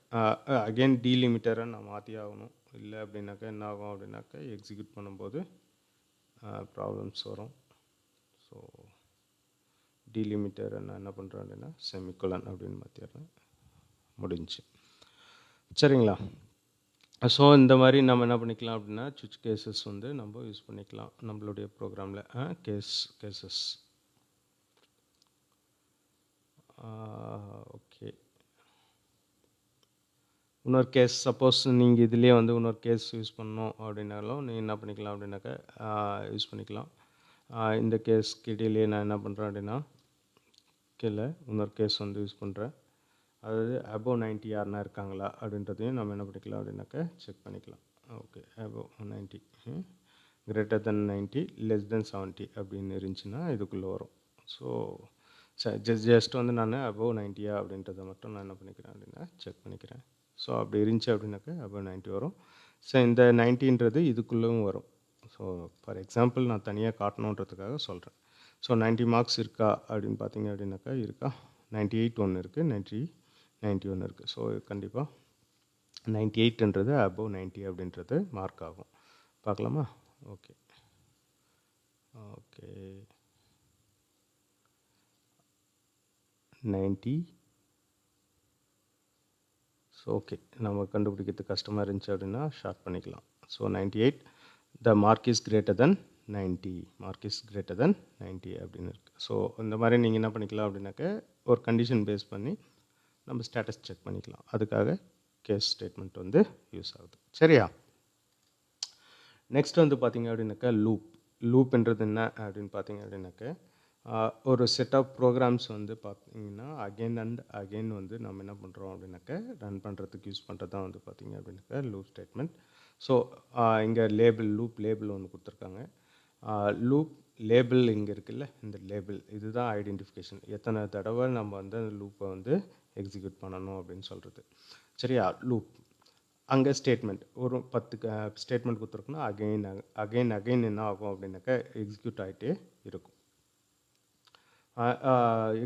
அகெயின் டீலிமிட்டரை நான் மாற்றி ஆகணும். இல்லை அப்படின்னாக்கா என்ன ஆகும் அப்படின்னாக்கா எக்ஸிக்யூட் பண்ணும்போது ப்ராப்ளம்ஸ் வரும். ஸோ டீலிமிட்டரை நான் என்ன பண்ணுறேன் அப்படின்னா செமிகோலன் அப்படின்னு மாற்றிடுறேன். முடிஞ்சு. சரிங்களா? ஸோ இந்த மாதிரி நம்ம என்ன பண்ணிக்கலாம் அப்படின்னா சுவிட்ச் கேசஸ் வந்து நம்ம யூஸ் பண்ணிக்கலாம் நம்மளுடைய ப்ரோக்ராமில். Cases okay. இன்னொரு கேஸ் சப்போஸ் நீங்கள் இதிலே வந்து இன்னொரு கேஸ் யூஸ் பண்ணணும் அப்படின்னாலும் நீங்கள் என்ன பண்ணிக்கலாம் அப்படின்னாக்கா யூஸ் பண்ணிக்கலாம். இந்த கேஸ்க்கு இடையிலே நான் என்ன பண்ணுறேன் அப்படின்னா கீழே இன்னொரு கேஸ் வந்து யூஸ் பண்ணுறேன். அதாவது அபவ் 90 யாருன்னா இருக்காங்களா அப்படின்றதையும் நம்ம என்ன பண்ணிக்கலாம் அப்படின்னாக்கா செக் பண்ணிக்கலாம். Okay, above 90 greater than 90 less than 70 அப்படின்னு இருந்துச்சுன்னா இதுக்குள்ளே வரும். ஸோ ஜஸ்ட் வந்து நான் அபவ் 90யா அப்படின்றத மட்டும் நான் என்ன பண்ணிக்கிறேன் அப்படின்னா செக் பண்ணிக்கிறேன். ஸோ அப்படி இருந்துச்சு அப்படின்னாக்கா அபவ் 90 வரும். ஸோ இந்த 90ன்றது இதுக்குள்ளேயும் வரும். ஸோ ஃபார் எக்ஸாம்பிள் நான் தனியாக காட்டணுன்றதுக்காக சொல்கிறேன். ஸோ 90 மார்க்ஸ் இருக்கா அப்படின்னு பார்த்தீங்க அப்படின்னாக்கா இருக்கா, 98 ஒன்று இருக்குது, 91 இருக்குது. ஸோ கண்டிப்பாக 98ன்றது அபவ் 90 அப்படின்றது மார்க் ஆகும். பார்க்கலாமா? ஓகே 90. ஸோ ஓகே, நம்ம கண்டுபிடிக்கிறது கஷ்டமாக இருந்துச்சு அப்படின்னா ஷார்ட் பண்ணிக்கலாம். So 98 the mark is greater than 90 அப்படின்னு இருக்குது. ஸோ இந்த மாதிரி நீங்கள் என்ன பண்ணிக்கலாம் அப்படின்னாக்க ஒரு கண்டிஷன் பேஸ் பண்ணி நம்ம ஸ்டேட்டஸ் செக் பண்ணிக்கலாம். அதுக்காக கேஸ் ஸ்டேட்மெண்ட் வந்து யூஸ் ஆகுது. சரியா? நெக்ஸ்ட் வந்து பார்த்திங்க அப்படின்னாக்கா லூப்ன்றது என்ன அப்படின்னு பார்த்தீங்க அப்படின்னாக்க ஒரு செட் ஆஃப் ப்ரோக்ராம்ஸ் வந்து பார்த்திங்கன்னா அகெயின் அண்ட் அகெயின் வந்து நம்ம என்ன பண்ணுறோம் அப்படின்னாக்க ரன் பண்ணுறதுக்கு யூஸ் பண்ணுறது தான் வந்து பார்த்திங்க அப்படின்னாக்கா லூப் ஸ்டேட்மெண்ட். ஸோ இங்கே லூப் லேபிள் ஒன்று கொடுத்துருக்காங்க. லூப் லேபிள் இங்கே இருக்குல்ல, இந்த லேபிள் இதுதான் ஐடென்டிஃபிகேஷன், எத்தனை தடவை நம்ம வந்து அந்த லூப்பை வந்து எக்ஸிக்யூட் பண்ணணும் அப்படின்னு சொல்கிறது. சரியா? லூப் அங்கே ஸ்டேட்மெண்ட் ஒரு 10 ஸ்டேட்மெண்ட் கொடுத்துருக்குன்னா அகெயின் என்ன ஆகும் அப்படின்னாக்கா எக்ஸிக்யூட் ஆகிட்டே இருக்கும்.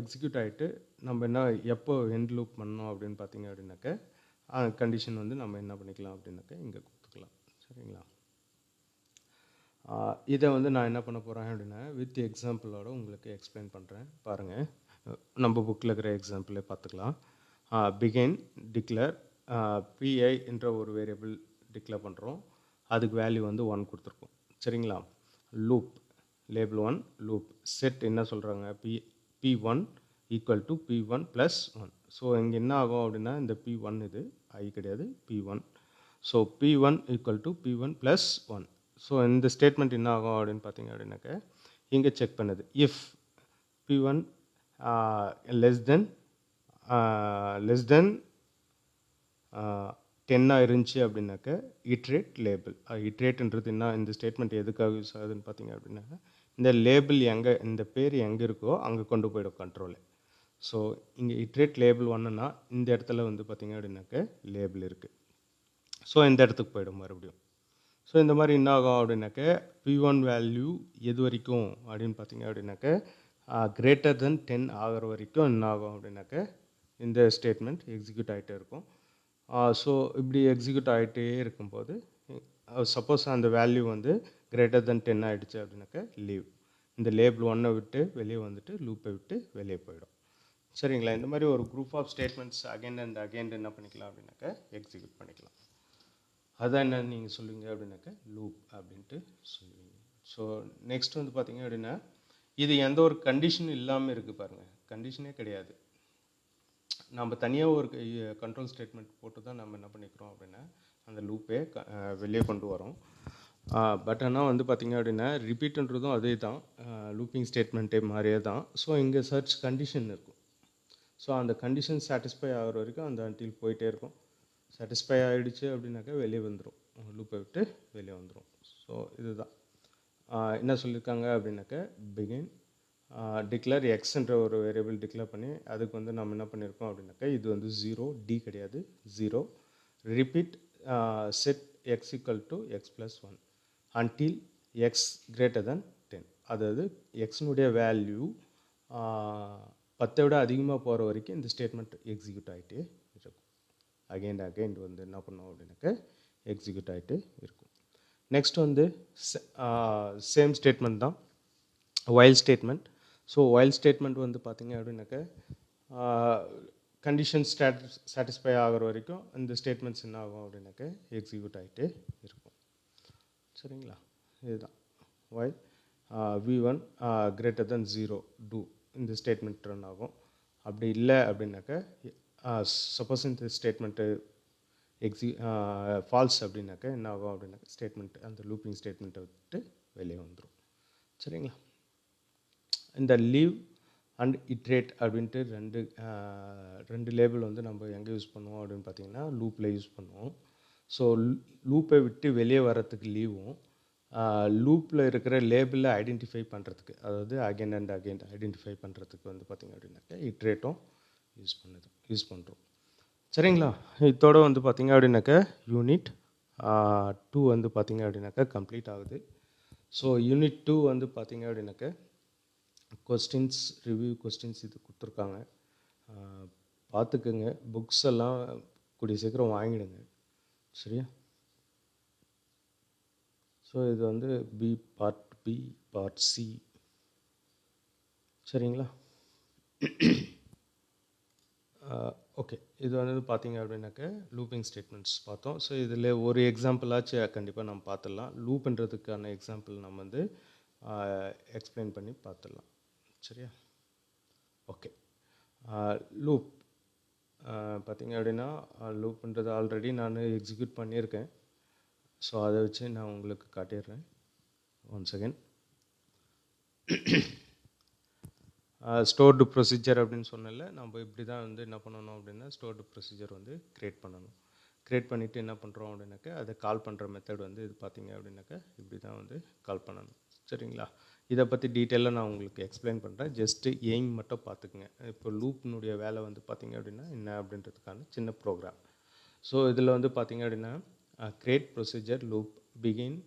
எக்ஸிக்யூட் ஆகிட்டு நம்ம என்ன எப்போ எண்ட் லூப் பண்ணணும் அப்படின்னு பார்த்தீங்க அப்படின்னாக்க கண்டிஷன் வந்து நம்ம என்ன பண்ணிக்கலாம் அப்படின்னாக்க இங்கே கொடுத்துக்கலாம். சரிங்களா? இதை வந்து நான் என்ன பண்ண போகிறேன் அப்படின்னா வித் எக்ஸாம்பிளோட உங்களுக்கு எக்ஸ்பிளைன் பண்ணுறேன். பாருங்கள், நம்ம புக்கில் இருக்கிற எக்ஸாம்பிளே பார்த்துக்கலாம். பிகின் டிக்ளேர் பிஐ என்ற ஒரு வேரியபிள் டிக்ளேர் பண்ணுறோம். அதுக்கு வேல்யூ வந்து 1 கொடுத்துருக்கோம். சரிங்களா? லூப் லேபிள் 1 லூப் செட் என்ன சொல்கிறாங்க, P1 equal to P1 + 1. So இங்கே என்ன ஆகும் அப்படின்னா இந்த P1 இது ஐ கிடையாது, P1. So P1 equal to P1 + 1. So இந்த ஸ்டேட்மெண்ட் என்ன ஆகும் அப்படின்னு பார்த்தீங்க அப்படின்னாக்க இங்கே செக் பண்ணுது. இஃப் P1 லெஸ் தென் 10 இருந்துச்சு அப்படின்னாக்க இட்ரேட் லேபிள். இட்ரேட்ன்றது என்ன, இந்த ஸ்டேட்மெண்ட் எதுக்காக யூஸ் ஆகுதுன்னு பார்த்தீங்க அப்படின்னாக்க இந்த லேபிள் இந்த பேர் எங்கே இருக்கோ அங்கே கொண்டு போய்டும் கண்ட்ரோலு. ஸோ இங்கே இட்ரேட் லேபிள் 1ன்னா இந்த இடத்துல வந்து பார்த்திங்க அப்படின்னாக்க லேபிள் இருக்குது. ஸோ இந்த இடத்துக்கு போய்டும் மறுபடியும். ஸோ இந்த மாதிரி என்ன ஆகும் அப்படின்னாக்க P1 வேல்யூ எது வரைக்கும் அப்படின்னு பார்த்தீங்க அப்படின்னாக்க கிரேட்டர் தென் 10 ஆகிற வரைக்கும் என்ன ஆகும் அப்படின்னாக்க இந்த ஸ்டேட்மெண்ட் எக்ஸிக்யூட் ஆகிட்டே இருக்கும். ஸோ இப்படி எக்ஸிக்யூட் ஆகிட்டே இருக்கும்போது சப்போஸ் அந்த வேல்யூ வந்து கிரேட்டர் தென் 10 ஆகிடுச்சு அப்படின்னாக்க லீவ், இந்த லேபிள் 1 விட்டு வெளியே வந்துட்டு லூப்பை விட்டு வெளியே போயிடும். சரிங்களா? இந்த மாதிரி ஒரு group of statements again and again என்ன பண்ணிக்கலாம் அப்படின்னாக்க எக்ஸிக்யூட் பண்ணிக்கலாம். அதான் என்னன்னு நீங்கள் சொல்லுவீங்க அப்படின்னாக்கா லூப் அப்படின்ட்டு சொல்லுவீங்க. ஸோ நெக்ஸ்ட் வந்து பார்த்தீங்க அப்படின்னா இது எந்த ஒரு கண்டிஷனும் இல்லாமல் இருக்குது பாருங்கள், கண்டிஷனே கிடையாது. நம்ம தனியாக ஒரு கண்ட்ரோல் ஸ்டேட்மெண்ட் போட்டு தான் நம்ம என்ன பண்ணிக்கிறோம் அப்படின்னா அந்த லூப்பே வெளியே கொண்டு வரோம். பட் ஆனால் வந்து பார்த்திங்க அப்படின்னா ரிப்பீட்ன்றதும் அதே தான், லூப்பிங் ஸ்டேட்மெண்ட்டே மாதிரியே தான். ஸோ இங்கே சர்ச் கண்டிஷன் இருக்கும். ஸோ அந்த கண்டிஷன் சாட்டிஸ்ஃபை ஆகிற வரைக்கும் அந்த அன்டில் போயிட்டே இருக்கும். சாட்டிஸ்ஃபை ஆகிடுச்சு அப்படின்னாக்கா வெளியே வந்துடும், லூப்பை விட்டு வெளியே வந்துடும். ஸோ இதுதான் என்ன சொல்லியிருக்காங்க அப்படின்னாக்கா பிகின் டிக்ளேர் எக்ஸ்ன்ற ஒரு வேரியபிள் டிக்ளேர் பண்ணி அதுக்கு வந்து நம்ம என்ன பண்ணியிருக்கோம் அப்படின்னாக்கா இது வந்து 0, டி கிடையாது 0. Repeat set X equal to X plus 1 until X greater than 10. அதாவது எக்ஸினுடைய வேல்யூ 10 விட அதிகமாக போகிற வரைக்கும் இந்த ஸ்டேட்மெண்ட் எக்ஸிக்யூட் ஆகிட்டே இருக்கும். அகைன் அகைன் வந்து என்ன பண்ணோம் அப்படின்னாக்கா எக்ஸிக்யூட் ஆகிட்டு இருக்கும். நெக்ஸ்ட் வந்து சேம் ஸ்டேட்மெண்ட் தான் while statement. So while statement வந்து பார்த்திங்க அப்படின்னாக்கா கண்டிஷன் சாட்டிஸ்ஃபை ஆகிற வரைக்கும் இந்த ஸ்டேட்மெண்ட்ஸ் என்ன ஆகும் அப்படின்னாக்கா எக்ஸிக்யூட் ஆகிட்டே இருக்கும். சரிங்களா, இதுதான் while v1 greater than 0 do இந்த ஸ்டேட்மெண்ட் ரன் ஆகும். அப்படி இல்லை அப்படின்னாக்கா சப்போஸ் இந்த ஸ்டேட்மெண்ட்டு ஃபால்ஸ் அப்படின்னாக்கா என்ன ஆகும் அப்படின்னாக்கா ஸ்டேட்மெண்ட் அந்த லூப்பிங் ஸ்டேட்மெண்ட்டை விட்டு வெளியே வந்துடும். சரிங்களா, இந்த லீவ் அண்ட் இட்ரேட் அப்படின்ட்டு ரெண்டு லேபிள் வந்து நம்ம எங்கே யூஸ் பண்ணுவோம் அப்படின்னு பார்த்தீங்கன்னா லூப்பில் யூஸ் பண்ணுவோம். ஸோ லூப்பை விட்டு வெளியே வர்றதுக்கு லீவும், லூப்பில் இருக்கிற லேபிளை ஐடென்டிஃபை பண்ணுறதுக்கு, அதாவது அகைன் அண்ட் அகைன் ஐடென்டிஃபை பண்ணுறதுக்கு வந்து பார்த்திங்க அப்படின்னாக்கா இட்ரேட்டும் யூஸ் பண்ணுறோம். சரிங்களா, இதோட வந்து பார்த்திங்க அப்படின்னாக்கா யூனிட் 2 வந்து பார்த்திங்க அப்படின்னாக்கா கம்ப்ளீட் ஆகுது. ஸோ யூனிட் 2 வந்து பார்த்திங்க அப்படின்னாக்கா கொஸ்டின்ஸ், ரிவ்யூ கொஸ்டின்ஸ் இது கொடுத்துருக்காங்க, பார்த்துக்குங்க. புக்ஸ் எல்லாம் கூடிய சீக்கிரம் வாங்கிடுங்க. சரியா, ஸோ இது வந்து பி பார்ட் சி. சரிங்களா, ஓகே. இது வந்து பார்த்திங்க அப்படின்னாக்க லூப்பிங் ஸ்டேட்மெண்ட்ஸ் பார்த்தோம். ஸோ இதில் ஒரு எக்ஸாம்பிளாச்சும் கண்டிப்பாக நம்ம பார்த்துடலாம். லூப்ன்றதுக்கான எக்ஸாம்பிள் நம்ம வந்து எக்ஸ்பிளைன் பண்ணி பார்த்துடலாம். சரியா, ஓகே. லூப் பார்த்திங்க அப்படின்னா லூப்ன்றது ஆல்ரெடி நான் எக்ஸிக்யூட் பண்ணியிருக்கேன். ஸோ அதை வச்சு நான் உங்களுக்கு காட்டிடுறேன். One second. ஸ்டோர்டு ப்ரொசீஜர் அப்படின்னு சொன்னல, நம்ம இப்படி தான் வந்து என்ன பண்ணணும் அப்படின்னா ஸ்டோர்டு ப்ரொசீஜர் வந்து க்ரியேட் பண்ணணும். க்ரியேட் பண்ணிவிட்டு என்ன பண்ணுறோம் அப்படின்னாக்கா அதை கால் பண்ணுற மெத்தட் வந்து இது பார்த்திங்க அப்படின்னாக்கா இப்படி தான் வந்து கால் பண்ணணும். சரிங்களா, இதை பற்றி டீட்டெயிலாக நான் உங்களுக்கு எக்ஸ்பிளைன் பண்ணுறேன். ஜஸ்ட்டு எய்ம் மட்டும் பார்த்துக்குங்க. இப்போ லூப்னுடைய வேலை வந்து பார்த்திங்க அப்படின்னா என்ன அப்படின்றதுக்கான சின்ன ப்ரோக்ராம். ஸோ இதில் வந்து பார்த்திங்க அப்படின்னா க்ரியேட் ப்ரொசீஜர் லூப் பிகின்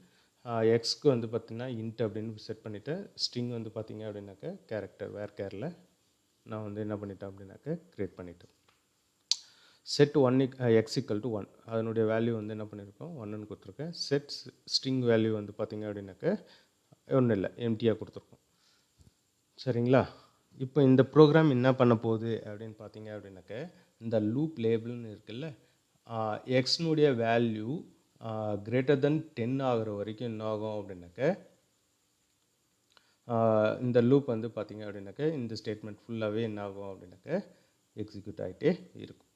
எக்ஸ்க்கு வந்து பார்த்திங்கன்னா இன்ட் அப்படின்னு செட் பண்ணிவிட்டு ஸ்ட்ரிங் வந்து பார்த்திங்க அப்படின்னாக்கா கேரக்டர் வேர்கேரில் நான் வந்து என்ன பண்ணிட்டேன் அப்படின்னாக்கா க்ரியேட் பண்ணிட்டேன். செட் 1 எக்ஸ் ஈக்குவல் டு 1 அதனுடைய வேல்யூ வந்து என்ன பண்ணியிருக்கோம் 1ன்னு கொடுத்துருக்கேன். செட் ஸ்ட்ரிங் வேல்யூ வந்து பார்த்திங்க அப்படின்னாக்கா ஒன்றும் இல்லை, எம்டியாக கொடுத்துருக்கோம். சரிங்களா, இப்போ இந்த ப்ரோக்ராம் என்ன பண்ண போகுது அப்படின்னு பார்த்திங்க அப்படின்னாக்கா இந்த லூப் லேபிள்னு இருக்குல்ல, எக்ஸ்னுடைய வேல்யூ கிரேட்டர் தென் 10 ஆகிற வரைக்கும் என்ன ஆகும் அப்படின்னாக்கா இந்த லூப் வந்து பார்த்திங்க அப்படின்னாக்கா இந்த ஸ்டேட்மெண்ட் ஃபுல்லாகவே என்ன ஆகும் அப்படின்னாக்கா எக்ஸிக்யூட் ஆகிட்டே இருக்கும்.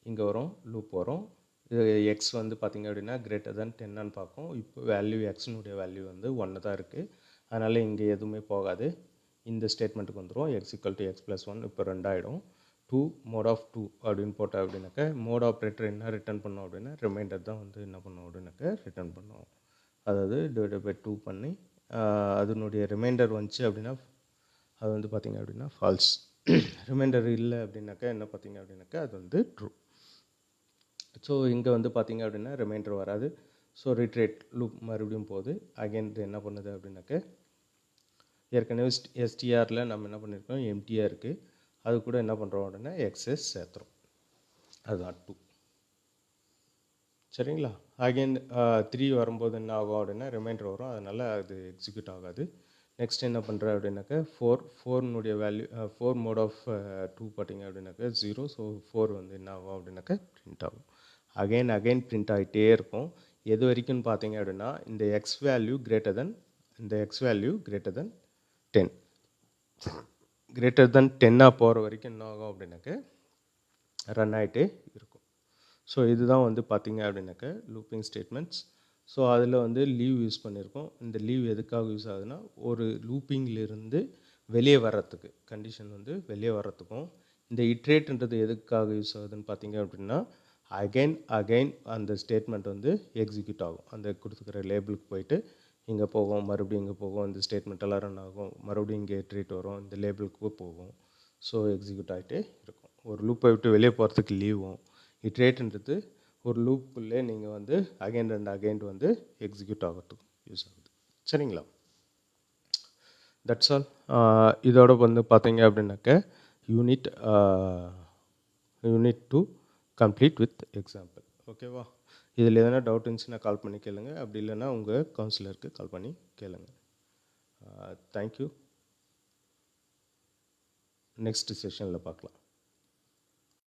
இங்கே வரும் லூப் வரும். இது எக்ஸ் வந்து பார்த்திங்க அப்படின்னா கிரேட்டர் தென் 10ன்னு பார்க்கும். இப்போ வேல்யூ எக்ஸினுடைய வேல்யூ வந்து 1 தான் இருக்குது. அதனால் இங்கே எதுவுமே போகாது, இந்த ஸ்டேட்மெண்ட்டுக்கு வந்துடும். X equal to X plus 1 இப்போ 2 ஆகிடும். 2 மோட் ஆஃப் 2 அப்படின்னு போட்டால் அப்படின்னாக்கா மோட் ஆப்ரேட்டர் என்ன ரிட்டர்ன் பண்ணோம் அப்படின்னா ரிமைண்டர் தான் வந்து என்ன பண்ணோம் அப்படின்னாக்கா ரிட்டர்ன் பண்ணோம். அதாவது டிவைடட் பை 2 பண்ணி அதனுடைய ரிமைண்டர் வந்துச்சு அப்படின்னா அது வந்து பார்த்திங்க அப்படின்னா ஃபால்ஸ். ரிமைண்டர் இல்லை அப்படின்னாக்கா என்ன பார்த்திங்க அப்படின்னாக்கா அது வந்து ட்ரூ. ஸோ இங்கே வந்து பார்த்திங்க அப்படின்னா ரிமைண்டர் வராது. ஸோ ரிட்ரேட் லூப் மறுபடியும் போகுது. அகைன் என்ன பண்ணுது அப்படின்னாக்கா ஏற்கனவே எஸ்டிஆரில் நம்ம என்ன பண்ணியிருக்கோம் எம்டியாக இருக்குது, அது கூட என்ன பண்ணுறோம் அப்படின்னா எக்ஸஸ் சேர்த்துறோம், அதுதான் 2. சரிங்களா, அகைன் 3 வரும்போது என்ன ஆகும் அப்படின்னா ரிமைண்டர் வரும், அதனால் அது எக்ஸிக்யூட் ஆகாது. நெக்ஸ்ட் என்ன பண்ணுறேன் அப்படின்னாக்கா 4னுடைய வேல்யூ 4 மோட் ஆஃப் 2 பார்த்திங்க அப்படின்னாக்கா 0. ஸோ 4 வந்து என்ன ஆகும் அப்படின்னாக்கா பிரிண்ட் ஆகும். அகைன் பிரிண்ட் ஆகிட்டே இருக்கும். எது வரைக்கும்னு பார்த்தீங்க அப்படின்னா இந்த X value greater than 10 greater than 10 போகிற வரைக்கும் என்ன ஆகும் அப்படின்னாக்க ரன் ஆகிட்டே இருக்கும். ஸோ இதுதான் வந்து பார்த்தீங்க அப்படின்னாக்க லூப்பிங் ஸ்டேட்மெண்ட்ஸ். ஸோ அதில் வந்து லீவ் யூஸ் பண்ணியிருக்கோம். இந்த லீவ் எதுக்காக யூஸ் ஆகுதுன்னா ஒரு லூப்பிங்கிலிருந்து வெளியே வர்றதுக்கு, கண்டிஷன் வந்து வெளியே வர்றதுக்கும். இந்த இட்ரேட்ன்றது எதுக்காக யூஸ் ஆகுதுன்னு பார்த்தீங்க அப்படின்னா அகைன் அந்த ஸ்டேட்மெண்ட் வந்து எக்ஸிக்யூட் ஆகும். அந்த கொடுத்துக்கிற லேபிளுக்கு போயிட்டு இங்கே போகும், மறுபடியும் இங்கே போகும், இந்த ஸ்டேட்மெண்ட் எல்லாம் ரன் ஆகும், மறுபடியும் இங்கே இட்ரேட் வரும், இந்த லேபிளுக்கு போகும். ஸோ எக்ஸிக்யூட் ஆகிட்டே இருக்கும். ஒரு லூப்பை விட்டு வெளியே போகிறதுக்கு லீவும், இட்ரேட்ன்றது ஒரு லூப்புக்குள்ளே நீங்கள் வந்து அகைன் வந்து எக்ஸிக்யூட் ஆகிறதுக்கும் யூஸ் ஆகுது. சரிங்களா? That's all. இதோட வந்து பார்த்தீங்க அப்படின்னாக்க unit to complete with example. ஓகேவா? இதில் எதனா டவுட் இருந்துச்சுன்னா கால் பண்ணி கேளுங்க. அப்படி இல்லைன்னா உங்கள் கவுன்சிலருக்கு கால் பண்ணி கேளுங்க. தேங்க்யூ. நெக்ஸ்ட் செஷனில் பார்க்கலாம்.